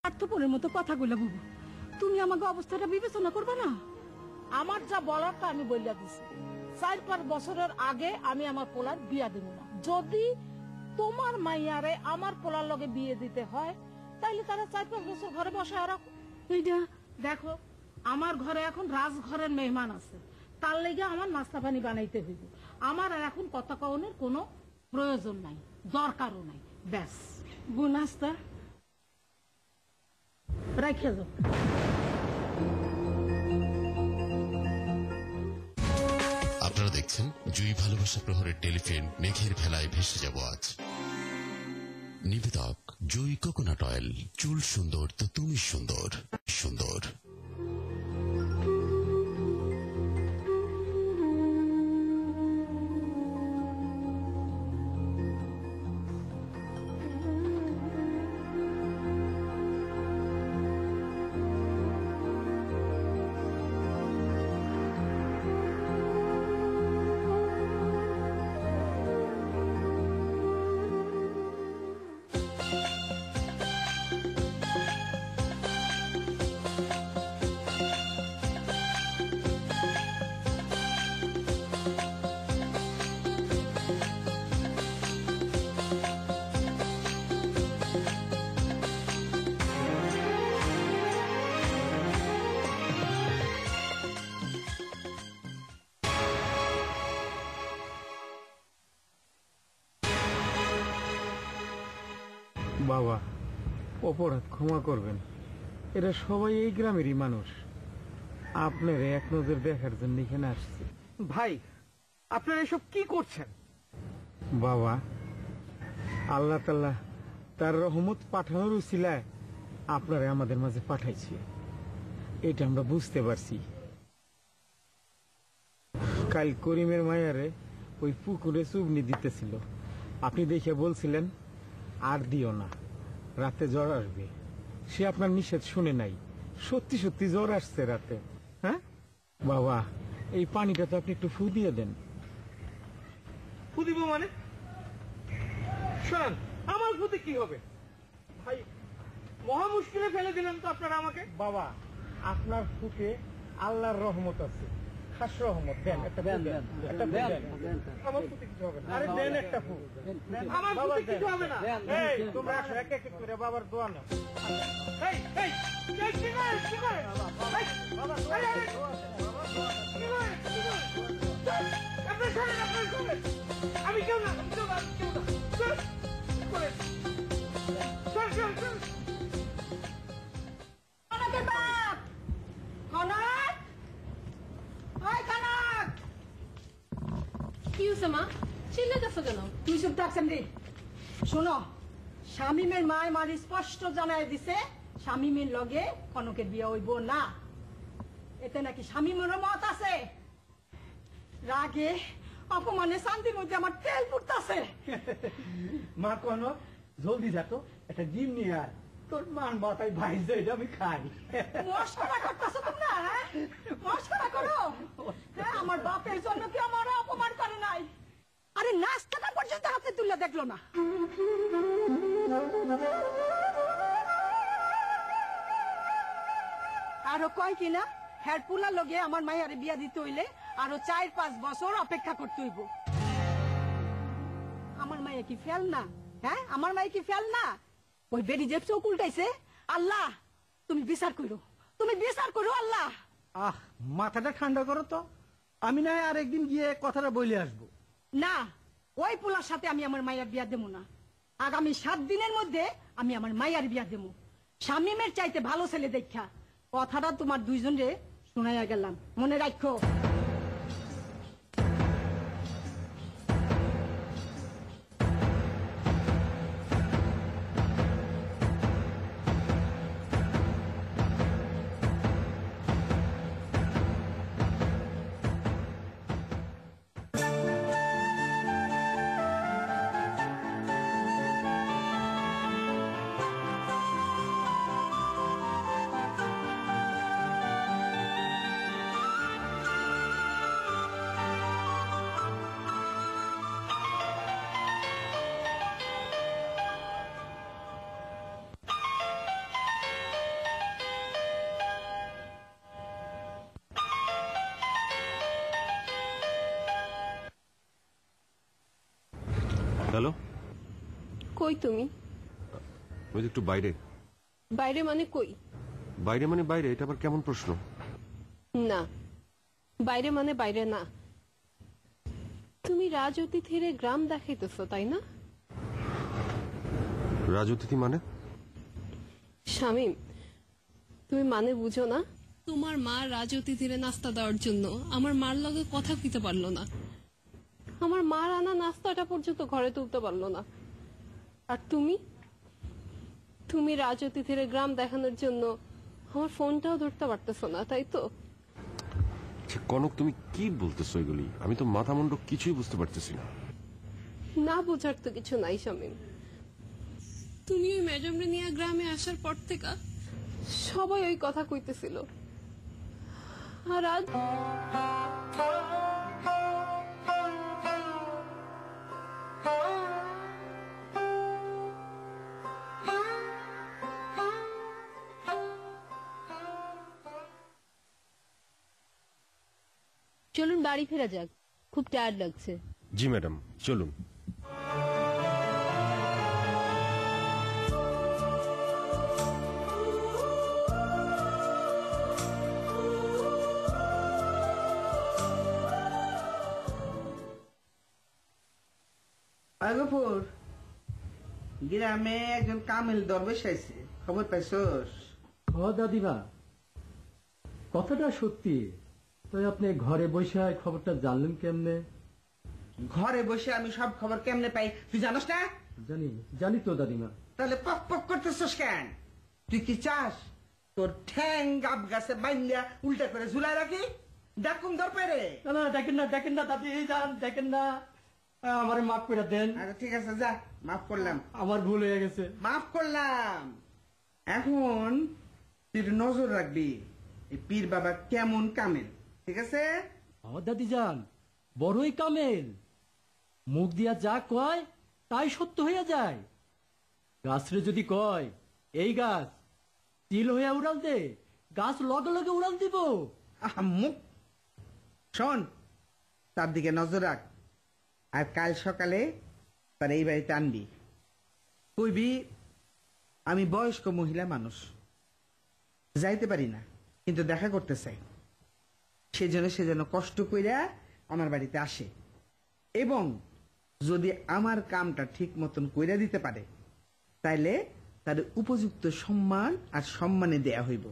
স্বার্থপরের মতো কথাগুলো বুবু, তুমি আমাকে অবস্থাটা বিবেচনা করবে না? আমার যা বলার তা আমি বইলা দিছি। 4-5 বছরের আগে আমি আমার পোলার বিয়া দেব না। যদি তোমার মাইয়ারে আমার পোলার লগে বিয়ে দিতে হয় তাইলে তারা 4-5 বছর ঘরে বসে রাখো। এইটা দেখো, আমার ঘরে এখন রাজঘরের মেহমান আছে, তার লেগে আমার নাস্তা পানি বানাইতে হইব। আমার আর এখন কথা কওনের কোনো প্রয়োজন নাই, দরকারও নাই। ব্যাস, বউ নাস্তা রাখিয়া যাও। আপনারা দেখছেন জুই ভালোবাসা প্রহরের টেলিফিল্ম মেঘের ভেলায় ভেসে যাব আজ। নিবেদক জুই কোকোনাট অয়েল। চুল সুন্দর তো তুমি সুন্দর সুন্দর। বাবা, অপরাধ ক্ষমা করবেন, এরা সবাই এই গ্রামেরই মানুষ। আপনার এক নজর দেখার জন্য এখানে আসছে। ভাই, আপনারা এসব কি করছেন? বাবা, আল্লাহ তাআলা তার রহমত পাঠানোর উসিলায় আপনারা আমাদের মাঝে পাঠাইছে, এটা আমরা বুঝতে পারছি। কাল করিমের মায়ারে ওই পুকুরে চুবনি দিতেছিল, আপনি দেখে বলছিলেন আর দিও না, রাতে জ্বর আসবে। সে আপনার নিষেধ শুনে নাই, সত্যি সত্যি জ্বর আসছে রাতে। হ্যাঁ বাবা, এই পানিটা তো আপনি একটু ফু দিয়ে দেন। ফু দিব মানে? শোনেন, আমার ফুতে কি হবে? ভাই, মহা মুশকিলে ফেলে দিলেন তো আপনারা আমাকে। বাবা, আপনার ফুকে আল্লাহর রহমত আছে, খাস রহমত। দেন একটা ফু, দেন একটা ফু দেন। আমার ফুতে কিছু হবে না। আরে দেন একটা ফু। আমার ফুতে কিছু হবে না। এই তোমরা আসো, এক এক করে বাবার দোয়া নাও। এই এই এই, কি করে কি করে? এই, বাবা এই, এই, কি করে কি করে? আপনি শোনেন, আপনি শোনেন। আমি কেউ না, আমি কেউ না, আমি কেউ না। শোন, কি করে? শোন শোন শোন। কনকের বাপ, কনক, ওই কনক। কি হয়েছে মা? চিল্লে যাচ্ছ কেন? তুই চুপ থাকছেন রে। শোনো, শামিমের মায় মার স্পষ্ট জানাই দিছে শামিমের লগে কনকের বিয়ে হইব না। এতে নাকি শামিমেরও মত আছে। রাগে অপমানে শান্তির মধ্যে আমার তেল ফুটতাছে। মা কোনো জলদি যা তো, একটা ডিম নিয়ে আয়। তোর মান মাথায় ভাইজে, এটা আমি খাই। মস্করা করতেছো তোমরা, হ্যাঁ? মস্করা করো? হ্যাঁ, আমার বাপের জন্য কি আমার অপমান করে নাই? আরে নাস্তাটা পর্যন্ত হাতে তুলে দেখলো না। আরো কয় কিনা হ্যার পুলা লগে আমার মাইয়ারে বিয়া দিতে হইলে আরো 4-5 বছর অপেক্ষা করতে হইব। আমার মাইয়া কি ফেল না? হ্যাঁ, আমার মাইয়া কি ফেল না? ওই বেরি যে চোখ উল্টাইছে, আল্লাহ তুমি বিচার করো, তুমি বিচার করো আল্লাহ। আহ, মাথাটা ঠান্ডা করো তো, আমি না আর একদিন গিয়ে কথাটা বলে আসবো। না, ওই পোলার সাথে আমি আমার মাইয়ার বিয়া দেবো না। আগামী 7 দিনের মধ্যে আমি আমার মাইয়ার বিয়া দেবো, শামিমের চাইতে ভালো ছেলে দেখা। কথাটা তোমার দুইজনে শোনাইয়া গেলাম, মনে রাখো। কই তুমি? ওই যে একটু বাইরে। বাইরে মানে কই? বাইরে মানে বাইরে, এটা আবার কেমন প্রশ্ন? না, বাইরে মানে বাইরে না। তুমি রাজ অতিথিরে গ্রাম দেখাইতেছ, তাই না? রাজ অতিথি মানে? শামীম, তুমি মানে বুঝো না? তোমার মা রাজ অতিথিরে নাস্তা দেওয়ার জন্য আমার মার লগে কথা কইতে পারলো না। আমার মার আনা নাস্তাটা পর্যন্ত ঘরে তুলতে পারলো না। আর তুমি তুমি রাজ অতিথিরে গ্রাম দেখানোর জন্য আমার ফোনটাও ধরতে পারতেছো না, তাই তো? কনক, তুমি কি বলতেছো এগুলি? আমি তো মাথা মুন্ড কিছুই বুঝতে পারতেছি না। না বোঝার তো কিছু নাই শামীম। তুমি ওই ম্যাডামরে নিয়ে গ্রামে আসার পর থেকে সবাই ওই কথা কইতেছিল। আর আজ চলুন বাড়ি ফেরা যাক, খুব টায়ার্ড লাগছে। জি ম্যাডাম, চলুন। আগপুর গ্রামে একজন কামেল দরবেশ আইছে, খবর পাইছস? দাদিমা, কথাটা সত্যি। তো আপনি ঘরে বসে খবরটা জানলেন কেমনে? ঘরে বসে আমি সব খবর কেমনে পাই তুই জানোস না? জানি তো দাদিমা। তাহলে পক পক করতেছস কেন? তুই কি চাস তোর ঠ্যাং গাব গাছে বাইন্দা উল্টা করে ঝুলাই রাখি? ডাকুম দর পারে? না দেখেন না দাদি যান, দেখেন না, আমার মাফ করে দেন। আচ্ছা ঠিক আছে, যা, মাফ করলাম। আমার ভুল হয়ে গেছে, মাফ করলাম। এখন তুই একটু নজর রাখবি এই পীর বাবা কেমন কামেল, ঠিক আছে? আমার দাদি যান বড়ই কামেল, মুখ দিয়া যা কয় তাই সত্য হইয়া যায়। গাছরে যদি কয় এই গাছ তিল হইয়া উড়াল দে, গাছ লগে লগে উড়াল দিব। মুখ শোন, তার দিকে নজর রাখ। আর কাল সকালে তার এই বাড়িতে আনবি। কইবি আমি বয়স্ক মহিলা মানুষ, যাইতে পারি না, কিন্তু দেখা করতে চাই। সে যেন কষ্ট কইরা আমার বাড়িতে আসে, এবং যদি আমার কামটা ঠিক মতন কইরা দিতে পারে তাইলে তার উপযুক্ত সম্মান আর সম্মানে দেয়া হইব,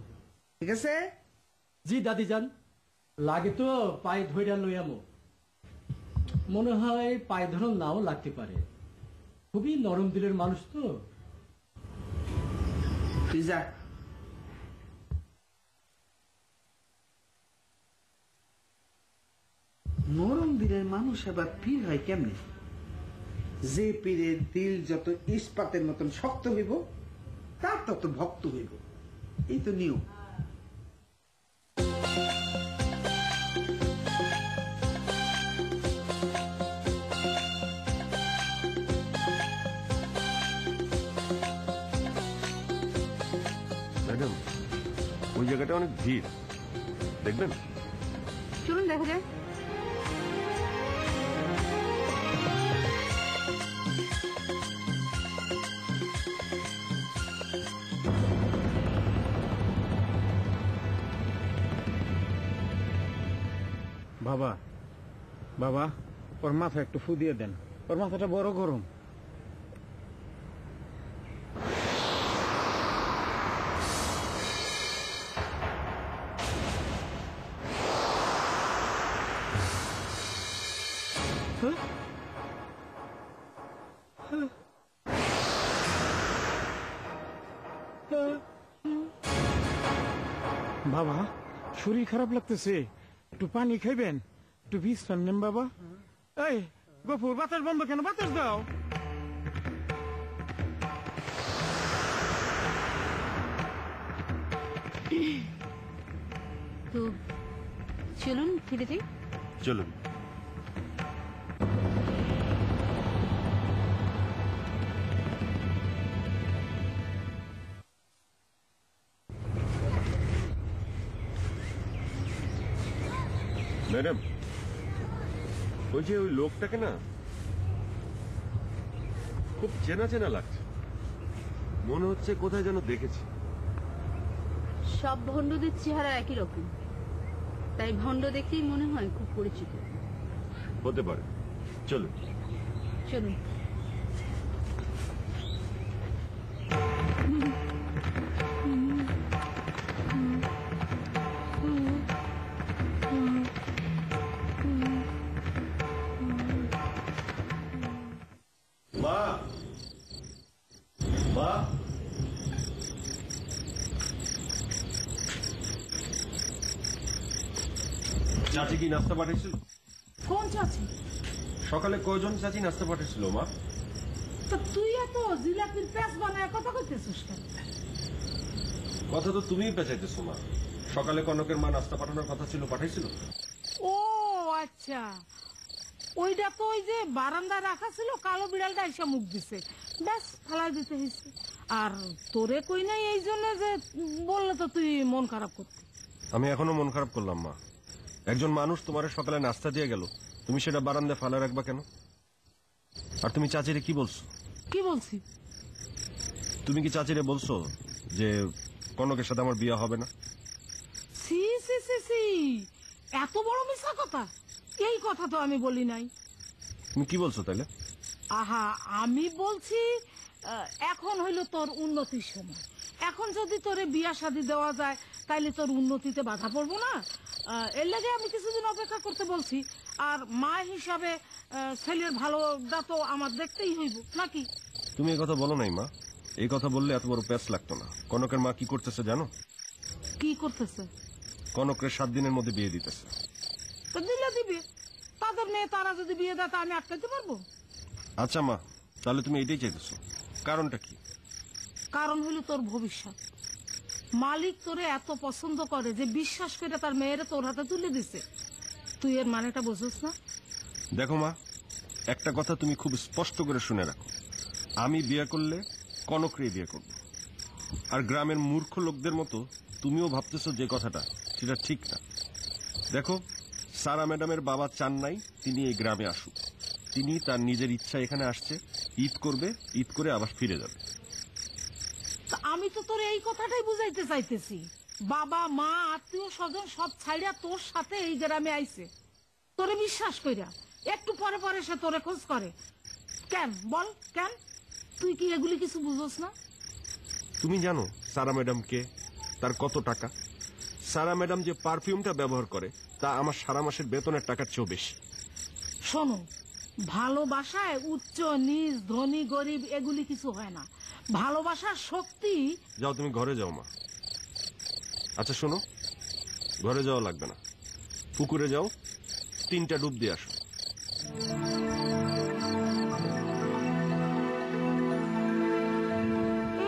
ঠিক আছে? জি দাদি যান, লাগে তো পায়ে ধইরা লইয়ামো। মনে হয় পায়ে ধরন নাও লাগতে পারে, খুবই নরম দিলের মানুষ তো। তুই যা। নরম দিলের মানুষ আবার পীর হয় কেমনে? যে পীরের দিল যত ইস্পাতের মতন শক্ত হইব তার তত ভক্ত হইব, এই তো নিয়ম। ম্যাডাম, ওই জায়গাটা অনেক ভিড়, দেখবেন? চলুন দেখা যায়। বাবা, বাবা, ওর মাথা একটু ফু দিয়ে দেন, ওর মাথাটা বড় গরম। বাবা, শরীর খারাপ লাগতেছে, একটু পানি খাইবেন, একটু বিশ্রাম নেন বাবা। এই গফুর, বাতাস বন্ধ কেন? বাতাস দাও। তো চলুন ফিরে যাই। চলুন। ম্যাডাম, ওই যে ওই লোকটাকে না খুব চেনা চেনা লাগছে। মনে হচ্ছে কোথায় যেন দেখেছি। সব ভণ্ডদের চেহারা একই রকম, তাই ভণ্ড দেখেই মনে হয় খুব পরিচিত। হতে পারে, চলুন। চলুন। মা, মা, চাচি কি নাস্তা পাঠিয়েছিল? কোন চাচি? সকালে কয়জন চাচি নাস্তা পাঠিয়েছিল মা? তো তুই এত জিলাপির প্যাঁচ বানায় কথা কইতেছিস কেন? কথা তো তুমিই পেঁচাইতেছো মা। সকালে কনকের মা নাস্তা পাঠানোর কথা ছিল, পাঠাইছিল? ও আচ্ছা, ওইটা তো ওই যে বারান্দায় রাখা ছিল, কালো বিড়ালটা এসে মুখ দিছে, ব্যাস ফালাই দিতে হয়েছে। আর তোরে কই নাই এই জন্য যে বললে তো তুই মন খারাপ করতি। আমি এখনো মন খারাপ করলাম মা। একজন মানুষ তোমার সকালে নাস্তা দিয়ে গেল, তুমি সেটা বারান্দায় ফালা রাখবা কেন? আর তুমি চাচিরে কি বলছো? কি বলছি? তুমি কি চাচিরে বলছো যে কনকের সাথে আমার বিয়ে হবে না? সি সি সি সি, এত বড় মিথ্যা কথা! এই কথা তো আমি বলি নাই। তুমি কি বলছো তাইলে? আহা, আমি বলছি এখন হইল তোর উন্নতির সময়। এখন যদি তোরে বিয়া শাদী দেওয়া যায় তাইলে তোর উন্নতিতে বাধা পড়বো না। এর লাগে আমি কিছুদিন অপেক্ষা করতে বলছি। আর মা হিসাবে ছেলের ভালোটা তো আমার দেখতেই হইব নাকি? তুমি এই কথা বলো নাই মা। এই কথা বললে এত বড় প্যাঁচ লাগতো না। কনকের মা কি করতেছে জানো? কি করতেছে? কনকের 7 দিনের মধ্যে বিয়ে দিতেছে। তো দিলে দিবে, তাদের মেয়ে তারা যদি বিয়ে দেয় তা আমি আটকাইতে পারবো? আচ্ছা মা, তাহলে তুমি এটাই চাইতেছো, কারণটা কি? কারণ হইল তোর ভবিষ্যৎ। মালিক তোরে এত পছন্দ করে যে বিশ্বাস করে তার মেয়েরে তোর হাতে তুলে দিছে। তুই এর মানেটা বুঝছিস না? দেখো মা, একটা কথা তুমি খুব স্পষ্ট করে শুনে রাখো। আমি বিয়ে করলে কনকরে বিয়ে করব। আর গ্রামের মূর্খ লোকদের মতো তুমিও ভাবতেছো যে কথাটা, সেটা ঠিক না। দেখো, সারা ম্যাডামের বাবা চান নাই তিনি এই গ্রামে আসুক। তিনি তার নিজের ইচ্ছা এখানে আসছে, ঈদ করবে, ঈদ করে আবার ফিরে যাবে। তা আমি তো তোর এই কথাটাই বুঝাইতে চাইতেছি। বাবা মা আত্মীয় স্বজন সব ছাইড়া তোর সাথে এই গ্রামে আইছে তোরে বিশ্বাস কইরা। একটু পরে পরে সে তোরে খোঁজ করে কেন? বল কেন? তুই কি এগুলি কিছু বুঝোস না? তুমি জানো সারা ম্যাডাম কে, তার কত টাকা? সারা ম্যাডাম যে পারফিউমটা ব্যবহার করে তা আমার সারা মাসের বেতনের টাকার চেয়েও বেশি। শোনো, ভালোবাসায় উচ্চ নিচ ধনী গরিব এগুলি কিছু হয় না। ভালোবাসার শক্তি। যাও তুমি ঘরে যাও মা। আচ্ছা শোনো, ঘরে যাওয়া লাগবে না, পুকুরে যাও, 3টা ডুব দিয়ে আসো।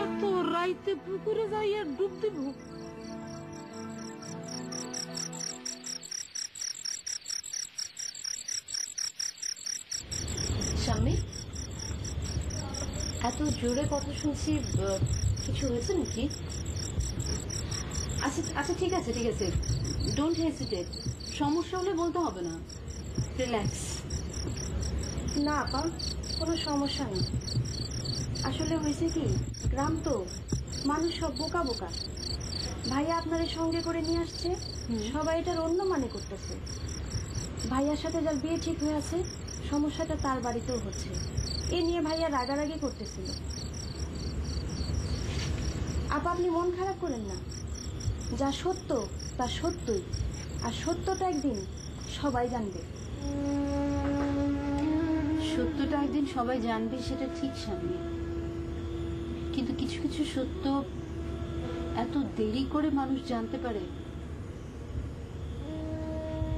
এত রাইতে পুকুরে যাই আর ডুব দিব? স্বামী, এত জোরে কথা শুনছি, কিছু হয়েছে নাকি? আচ্ছা আচ্ছা, ঠিক আছে ঠিক আছে, ডোন্ট হেজিটেট। সমস্যা হলে বলতে হবে না, রিল্যাক্স। না আপা, কোনো সমস্যা নেই। আসলে হয়েছে কি, গ্রাম তো, মানুষ সব বোকা বোকা। ভাইয়া আপনাদের সঙ্গে করে নিয়ে আসছে, সবাই এটার অন্য মানে করতেছে। ভাইয়ার সাথে যার বিয়ে ঠিক হয়ে আছে, সমস্যাটা তার বাড়িতেও হচ্ছে। এ নিয়ে ভাইয়া রাগারাগি করতেছিল। আপা আপনি মন খারাপ করেন না, যা সত্য তা সত্যই, আর সত্যটা একদিন সবাই জানবে। সত্যটা একদিন সবাই জানবে সেটা ঠিক স্বামী, কিন্তু কিছু কিছু সত্য এত দেরি করে মানুষ জানতে পারে,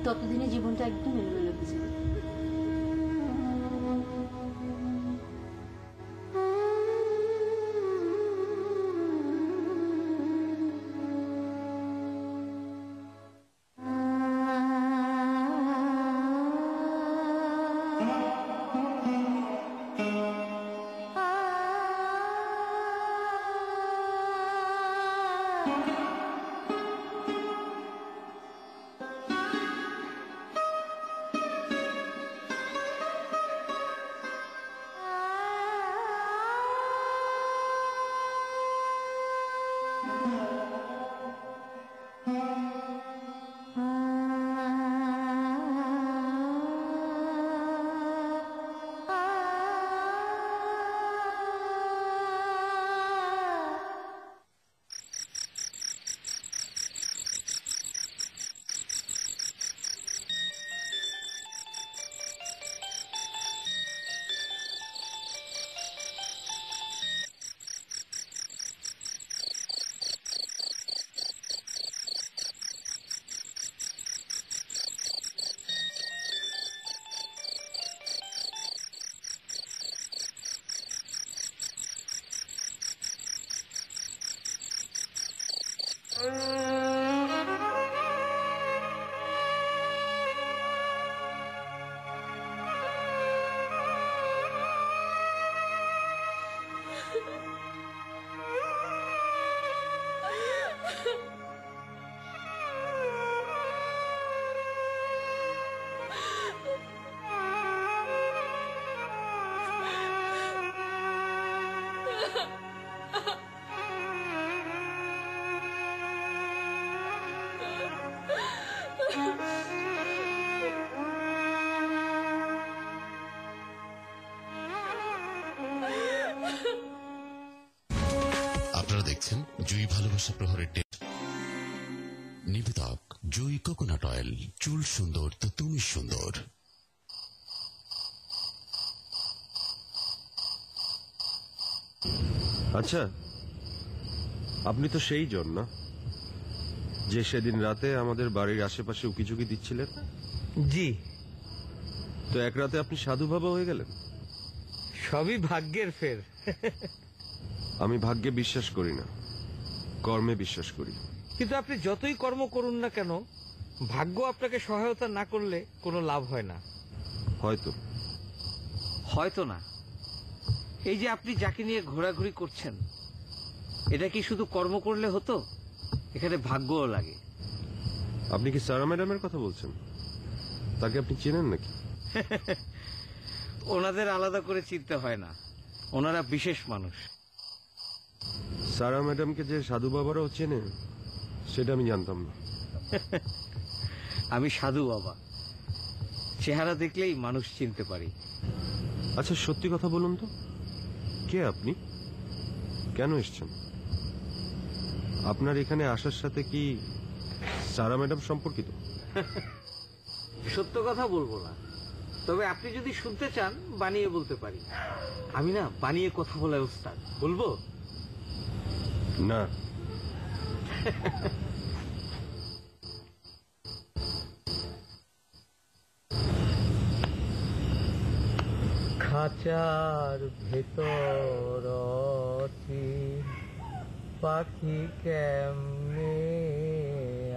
ততদিনে জীবনটা একদম এলোমেলো হয়ে যাবে। আপনারা দেখছেন জয়ী ভালোবাসা প্রহরের নিবেদক জয়ী কোকোনাট অয়েল। চুল সুন্দর তো তুমি সুন্দর। আচ্ছা, আপনি তো সেই জন না যে সেদিন রাতে আমাদের বাড়ির আশেপাশে উকিঝুঁকি দিচ্ছিলেন? জি। তো এক রাতে আপনি সাধু বাবা হয়ে গেলেন? সবই ভাগ্যের ফের। আমি ভাগ্যে বিশ্বাস করি না, কর্মে বিশ্বাস করি। কিন্তু আপনি যতই কর্ম করুন না কেন, ভাগ্য আপনাকে সহায়তা না করলে কোনো লাভ হয় না। হয়তো হয়তো না। এই যে আপনি যাকে নিয়ে ঘোরাঘুরি করছেন, এটা কি শুধু কর্ম করলে হতো? এখানে ভাগ্যও লাগে। আপনি কি সারা ম্যাডামের কথা বলছেন? তাকে আপনি চেনেন নাকি? ওনাদের আলাদা করে চিনতে হয় না, ওনারা বিশেষ মানুষ। সারা ম্যাডামকে যে সাধু বাবারাও চেনে সেটা আমি জানতাম না। আমি সাধু বাবা, চেহারা দেখলেই মানুষ চিনতে পারি। আচ্ছা, সত্যি কথা বলুন তো, কে আপনি? কেন এসছেন? আপনার এখানে আসার সাথে কি সারা ম্যাডাম সম্পর্কিত? সত্য কথা বলবো না, তবে আপনি যদি শুনতে চান বানিয়ে বলতে পারি। আমি না বানিয়ে কথা বলার ওস্তাদ। বলবো? না। খাঁচার ভেতর পাখি কেমনে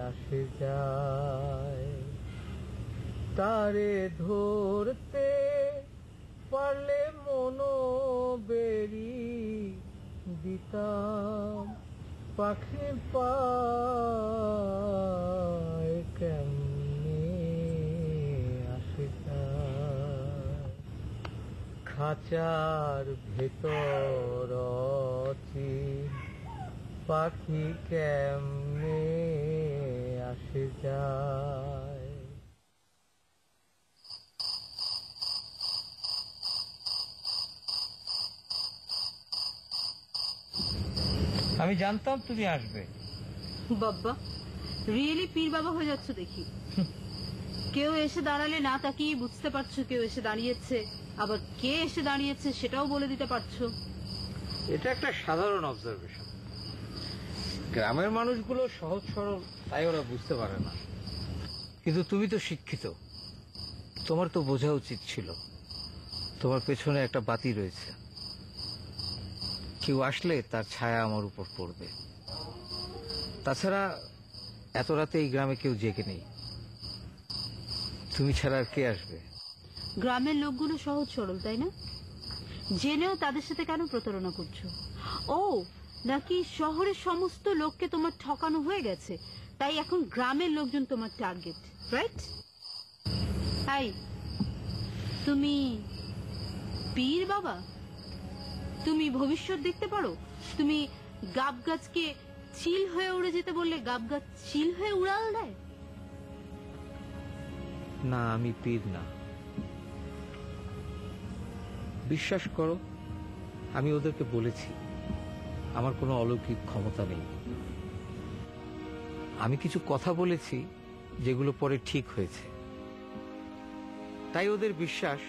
আসে যায়, তারে ধরতে পারলে মনো বেরি দিতাম, পাখি পায় কেমনে আসে যায়। খাঁচার ভেতর পাখি কেমনে আসে যায়। আমি জানতাম তুমি আসবে। বাবা, রিয়েলি পীর বাবা হয়ে যাচ্ছ দেখি। কেউ এসে দাঁড়ালে না তাকিয়ে বুঝতে পারছো কেউ এসে দাঁড়িয়েছে, আবার কে এসে দাঁড়িয়েছে সেটাও বলে দিতে পারছো। এটা একটা সাধারণ অবজারভেশন। গ্রামের মানুষগুলো সহজ সরল, তাই ওরা বুঝতে পারে না। কিন্তু তুমি তো শিক্ষিত, তোমার তো বোঝা উচিত ছিল তোমার পেছনে একটা বাতি রয়েছে। কেউ আসলে তার ছায়া আমার উপর পড়বে। তাছাড়া এত রাতে এই গ্রামে কেউ জেগে নেই, তুমি ছাড়া আর কে আসবে? গ্রামের লোকগুলো সহজ সরল, তাই না? জেনেও তাদের সাথে কেন প্রতারণা করছো? ও নাকি শহরের সমস্ত লোককে তোমার ঠকানো হয়ে গেছে, তাই এখন গ্রামের লোকজন তোমার টার্গেট, রাইট? হাই, তুমি পীর বাবা? তুমি ভবিষ্যৎ দেখতে পারো? তুমি গাব গাছকে চিল হয়ে উড়ে যেতে বললে গাব গাছ চিল হয়ে উড়াল দেয়? না, আমি পীর না। বিশ্বাস করো, আমি ওদেরকে বলেছি আমার কোনো অলৌকিক ক্ষমতা নেই। আমি কিছু কথা বলেছি যেগুলো পরে ঠিক হয়েছে, তাই ওদের বিশ্বাস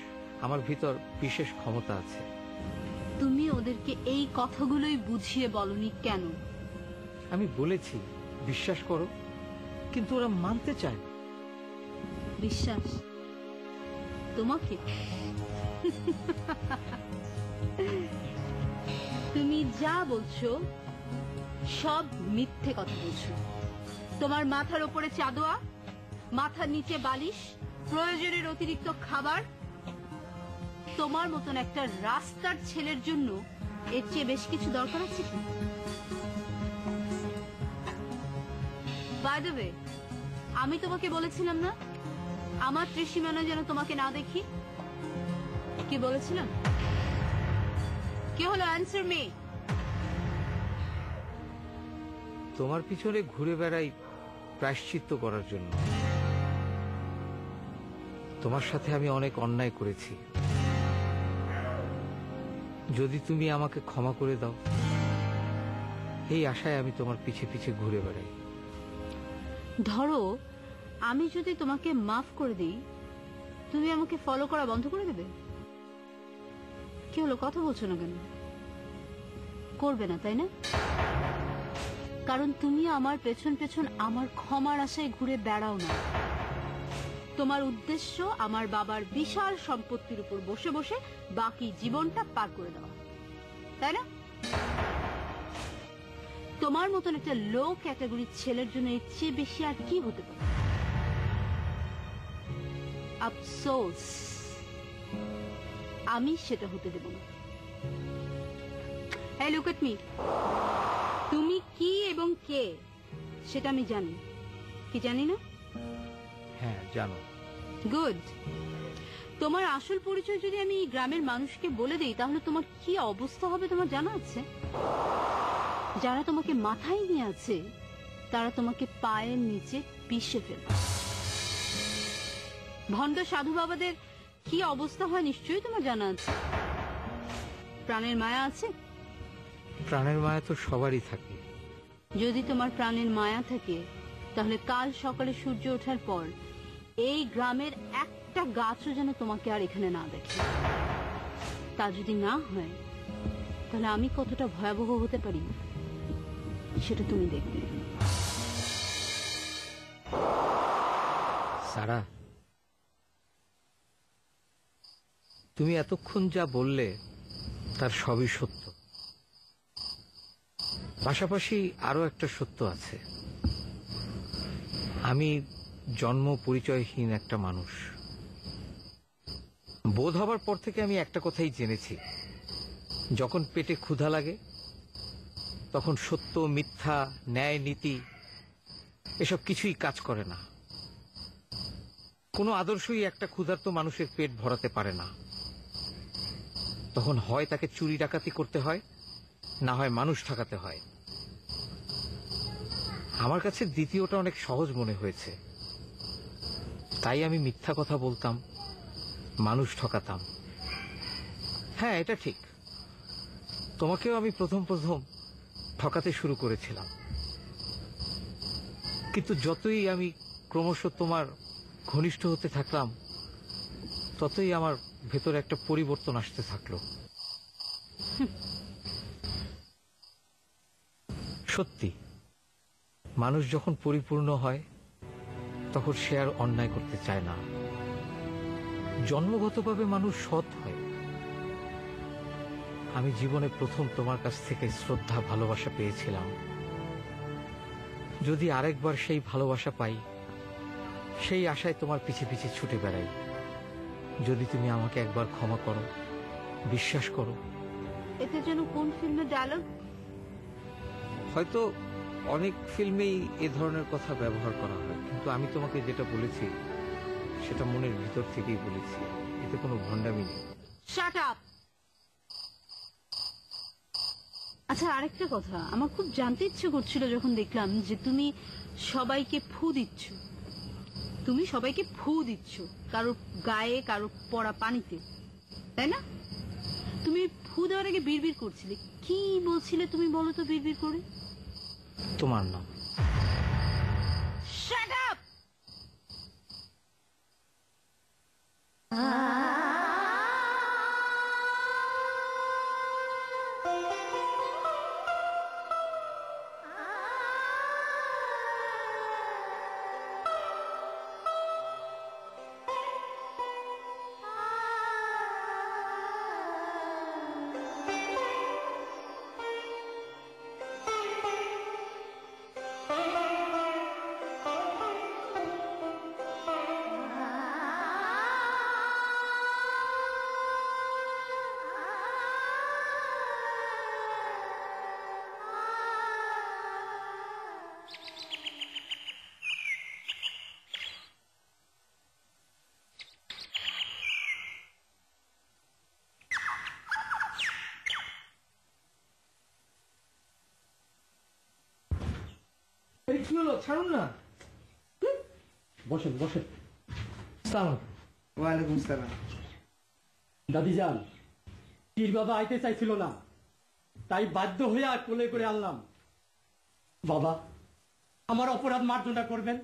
আমার ভিতর বিশেষ ক্ষমতা আছে। তুমি ওদেরকে এই কথাগুলোই বুঝিয়ে বলনি কেন? আমি বলেছি বিশ্বাস করো, কিন্তু ওরা মানতে চায়। বিশ্বাস তোমাকে? তুমি যা বলছো সব মিথ্যে কথা বলছো। তোমার মাথার উপরে চাদোয়া, মাথার নিচে বালিশ, প্রয়োজনের অতিরিক্ত খাবার। তোমার মতন একটা রাস্তার ছেলের জন্য এর চেয়ে বেশ কিছু দরকার আছে কি? বাই দ্য ওয়ে, আমি তোমাকে বলেছিলাম না আমার ত্রিসীমানা যেন তোমাকে না দেখি? কি বলেছিলাম? কি হলো? Answer me. তোমার পিছনে ঘুরে বেড়াই প্রায়শ্চিত্ত করার জন্য। তোমার সাথে আমি অনেক অন্যায় করেছি। যদি তুমি আমাকে ক্ষমা করে দাও, এই আশায় আমি তোমার পিছে পিছে ঘুরে বেড়াই। ধরো আমি যদি তোমাকে মাফ করে দিই, তুমি আমাকে ফলো করা বন্ধ করে দেবে? কি হলো, কথা বলছো না কেন? করবে না তাই না? কারণ তুমি আমার পেছন পেছন আমার ক্ষমার আশায় ঘুরে বেড়াও না। তোমার উদ্দেশ্য আমার বাবার বিশাল সম্পত্তির উপর বসে বসে বাকি জীবনটা পার করে দেওয়া, তাই না? তোমার মতন একটা লো ক্যাটাগরির ছেলের জন্য এর চেয়ে বেশি আর কি হতে পারে? আফসোস, আমি সেটা হতে দেব না। হ্যাঁ, লুক এট মি। তুমি কি এবং কে সেটা আমি জানি। কি জানি না? হ্যাঁ, জানো। গুড। তোমার আসল পরিচয় যদি আমি গ্রামের মানুষকে বলে দিই, তাহলে তোমার কি অবস্থা হবে তোমার জানা আছে? যারা তোমাকে মাথায় নিয়ে আছে তারা তোমাকে পায়ের নিচে পিষে ফেলবে। ভণ্ড সাধু বাবাদের কি অবস্থা হয় নিশ্চয়ই তোমার জানা আছে। প্রাণের মায়া আছে? প্রাণের মায়া তো সবারই থাকে। যদি তোমার প্রাণের মায়া থাকে, তাহলে কাল সকালে সূর্য ওঠার পর এই গ্রামের একটা গাছও যেন তোমাকে আর এখানে না দেখে। তা যদি না হয়, তাহলে আমি কতটা ভয়াবহ হতে পারি সেটা তুমি দেখবে। সারা, তুমি এতক্ষণ যা বললে তার সবই সত্য। পাশাপাশি আরো একটা সত্য আছে। আমি জন্ম পরিচয়হীন একটা মানুষ। বোধ হবার পর থেকে আমি একটা কথাই জেনেছি, যখন পেটে ক্ষুধা লাগে তখন সত্য, মিথ্যা, ন্যায়, নীতি এসব কিছুই কাজ করে না। কোনো আদর্শই একটা ক্ষুধার্ত মানুষের পেট ভরাতে পারে না। তখন হয় তাকে চুরি ডাকাতি করতে হয়, না হয় মানুষ ঠকাতে হয়। আমার কাছে দ্বিতীয়টা অনেক সহজ মনে হয়েছে, তাই আমি মিথ্যা কথা বলতাম, মানুষ ঠকাতাম। হ্যাঁ, এটা ঠিক, তোমাকেও আমি প্রথম প্রথম ঠকাতে শুরু করেছিলাম। কিন্তু যতই আমি ক্রমশ তোমার ঘনিষ্ঠ হতে থাকলাম, ততই আমার ভেতরে একটা পরিবর্তন আসতে থাকলো। সত্যি, মানুষ যখন পরিপূর্ণ হয় তখন সে আর অন্যায় করতে চায় না। জন্মগতভাবে মানুষ সৎ হয়। আমি জীবনে প্রথম তোমার কাছ থেকে শ্রদ্ধা, ভালোবাসা পেয়েছিলাম। যদি আরেকবার সেই ভালোবাসা পাই, সেই আশায় তোমার পিছে পিছে ছুটে বেড়াই। যদি তুমি আমাকে একবার ক্ষমা করো, বিশ্বাস করো। এতে যেন কোন ফিল্মের ডায়লগ? হয়তো অনেক ফিল্মেই এ ধরনের কথা ব্যবহার করা হয়, কিন্তু আমি তোমাকে যেটা বলেছি সেটা মনের ভিতর থেকেই বলেছি। এতে কোনো ভণ্ডামি নেই। Shut up. আচ্ছা, আরেকটা কথা, আমার খুব জানতে ইচ্ছে করছিল যখন দেখলাম যে তুমি সবাইকে ফু দিচ্ছ। তুমি সবাইকে ফু দিচ্ছ, কারোর গায়ে, কারোর পড়া পানিতে, তাই না? তুমি ফু দেওয়ার আগে বিড়বিড় করছিলে। কি বলছিলে তুমি বলো তো বিড়বিড় করে? তোমার নাম। Shut up. কি হলো, ছাড়ুন না। বসেন বসেন। সালাম। ওয়ালাইকুম সালাম। দাদি যান, পীর বাবা আইতে চাইছিল না, তাই বাধ্য হয়ে কোলে করে আনলাম। বাবা, আমার অপরাধ মার্জনা করবেন।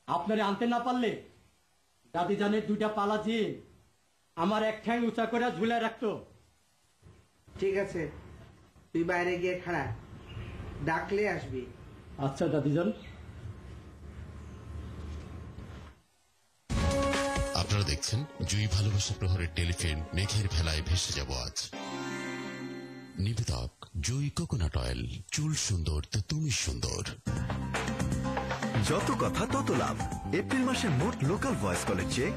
আপনারে আনতে না পারলে দাদি জানের 2টা পালা দিয়ে আমার এক ঠ্যাং উঁচা করে ঝুলে রাখতো। ঠিক আছে, তুই বাইরে গিয়ে খাড়া, ডাকলে আসবি। আচ্ছা দাদিজান। আপনারা দেখছেন জুই ভালোবাসা প্রহরের টেলিফিল্ম মেঘের ভেলায় ভেসে যাব আজ। নিবেদক জুই কোকোনাট অয়েল, চুল সুন্দর তো তুমি সুন্দর। যত কথা তত লাভ, এপ্রিল মাসে মোট লোকাল ভয়েস কলের চেয়ে।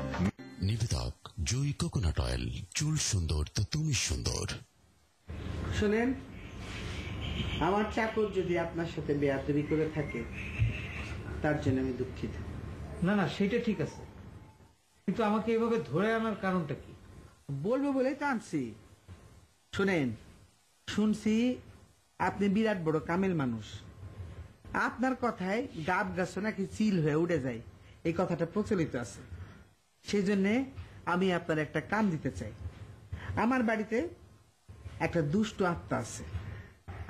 নিবেদক জুই কোকোনাট অয়েল, চুল সুন্দর তো তুমি সুন্দর। শোনেন, আমার চাকর যদি আপনার সাথে বেয়াদবি করে থাকে তার জন্য আমি দুঃখিত। না না, সেটা ঠিক আছে, কিন্তু আমাকে এভাবে ধরে আনার কারণটা কি? বলবো বলে টানছি। শোনেন, শুনছি আপনি বিরাট বড় কামেল মানুষ। আপনার কথায় গাব গাছ নাকি চিল হয়ে উড়ে যায়, এই কথাটা প্রচলিত আছে। সেই জন্য আমি আপনার একটা কাম দিতে চাই। আমার বাড়িতে একটা দুষ্ট আত্মা আছে,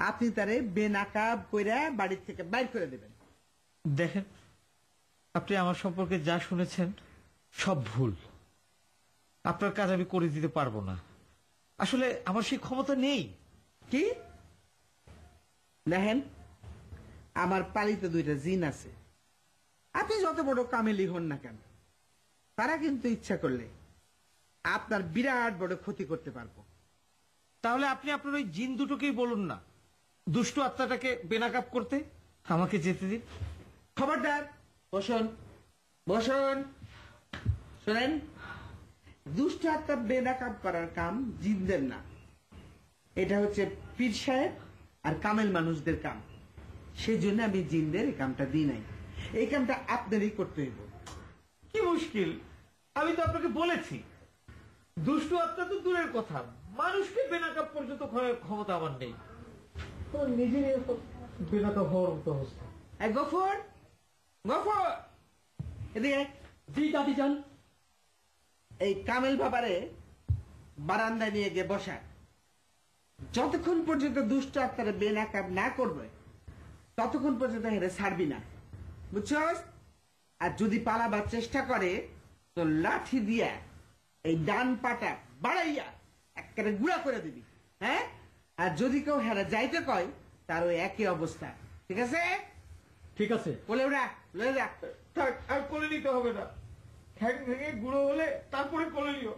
আপনি তারে বেনাকাব কইরা বাড়ি থেকে বাইর করে দেবেন। দেখেন, আপনি আমার সম্পর্কে যা শুনেছেন সব ভুল। আপনার কাজ আমি করে দিতে পারবো না, আসলে আমার সেই ক্ষমতা নেই। কি দেখেন, আমার পালিত 2টা জিন আছে। আপনি যত বড় কামেলি হন না কেন, তারা কিন্তু ইচ্ছা করলে আপনার বিরাট বড় ক্ষতি করতে পারবো। তাহলে আপনি আপনার ওই জিন দুটোকেই বলুন না দুষ্ট আত্মাটাকে বেনাকাপ করতে। আমাকে যেতে দিন। খবরদার, বসুন বসুন। শোনেন, দুষ্ট আত্মা বেনাকাব করার কাম জিনদের না, এটা হচ্ছে পীর সাহেব আর কামেল মানুষদের কাম। সেই জন্য আমি জিনদের এই কামটা দিই নাই। এই কামটা আপনারই করতে হইব। কি মুশকিল, আমি তো আপনাকে বলেছি দুষ্ট আত্মা তো দূরের কথা, মানুষকে বেনাকাপ পর্যন্ত করার ক্ষমতা আমার নেই। নিজেরই বেনাকাপ হওয়ার মতো অবস্থা। গফর, গফর, এদিকে। জি দাদিজান। এই কামেল বাবারে বারান্দায় নিয়ে গিয়ে বসা। যতক্ষণ পর্যন্ত দুষ্ট আত্মারে বেনাকাব না করবে ততক্ষণ পর্যন্ত হেরে ছাড়বি না, বুঝছস? আর যদি পালাবার চেষ্টা করে তো লাঠি দিয়া এই ডান পাটা বাড়াইয়া একেবারে গুঁড়া করে দিবি, হ্যাঁ? আর যদি কেউ হেরা যাইতে কয় তার ওই একই অবস্থা, ঠিক আছে? ঠিক আছে। বলে ওরা লয়ে যা। থাক, আর কোলে নিতে হবে না, ঠ্যাং ভেঙে গুঁড়ো হলে তারপরে কোলে নিও।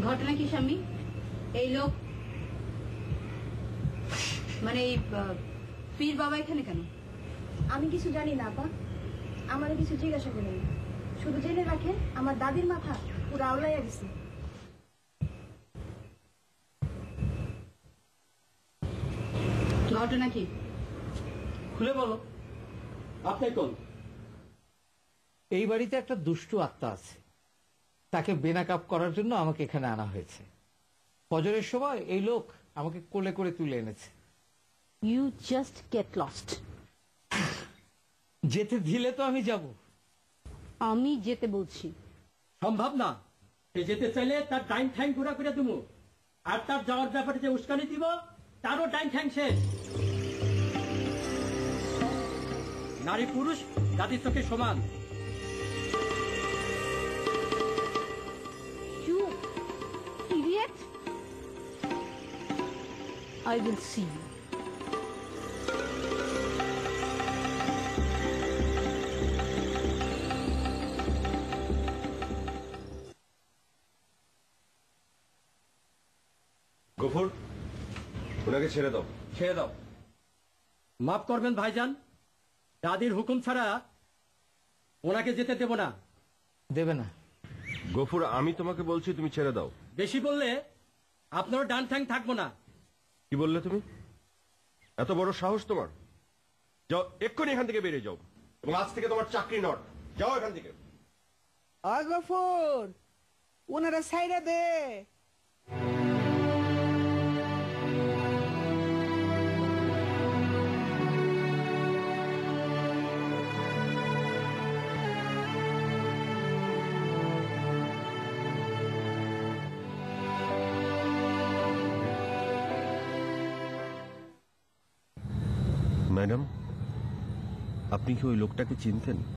ঘটনা কি স্বামী? এই লোক মানে এই পীর বাবা এখানে কেন? আমি কিছু জানি না আপা, আমারও কিছু জিজ্ঞাসা করেন। শুধু জেনে রাখেন আমার দাদির মাথা পুরো আওলাইয়া গেছে। ঘটনা কি খুলে বলো। আপনি কোন? এই বাড়িতে একটা দুষ্টু আত্মা আছে, তাকে বেনাকাপ করার জন্য আমাকে এখানে আনা হয়েছে। ফজরের সময় এই লোক আমাকে কোলে করে তুলে এনেছে। You just get lost. যেতে দিলে তো আমি যাব। আমি যেতে বলছি। সম্ভব না। সে যেতে চাইলে তার ডাইন ঠ্যাং ঘোরা করে দেবো, আর তার যাওয়ার ব্যাপারে যে উস্কানি দিব তারও ডাইন ঠ্যাং শেষ। নারী পুরুষ জাতির চোখে সমান। You idiot! I will see you. Ghaffar, ওনাকে ছেড়ে দাও। ছেড়ে দাও। মাফ করবেন ভাইজান, দাদির হুকুম ছাড়া ওনাকে যেতে দেব না। দেবে না? গফুর, আমি তোমাকে বলছি তুমি ছেড়ে দাও। বেশি বললে আপনার ডান ঠ্যাং থাকবো না। কি বললে তুমি? এত বড় সাহস তোমার? যাও, এক্ষুনি এখান থেকে বেরিয়ে যাও, এবং আজ থেকে তোমার চাকরি নট। যাও এখান থেকে। গফুর, ওনারা সাইরা দে। ম্যাডাম, আপনি কি ওই লোকটাকে চিনতেন?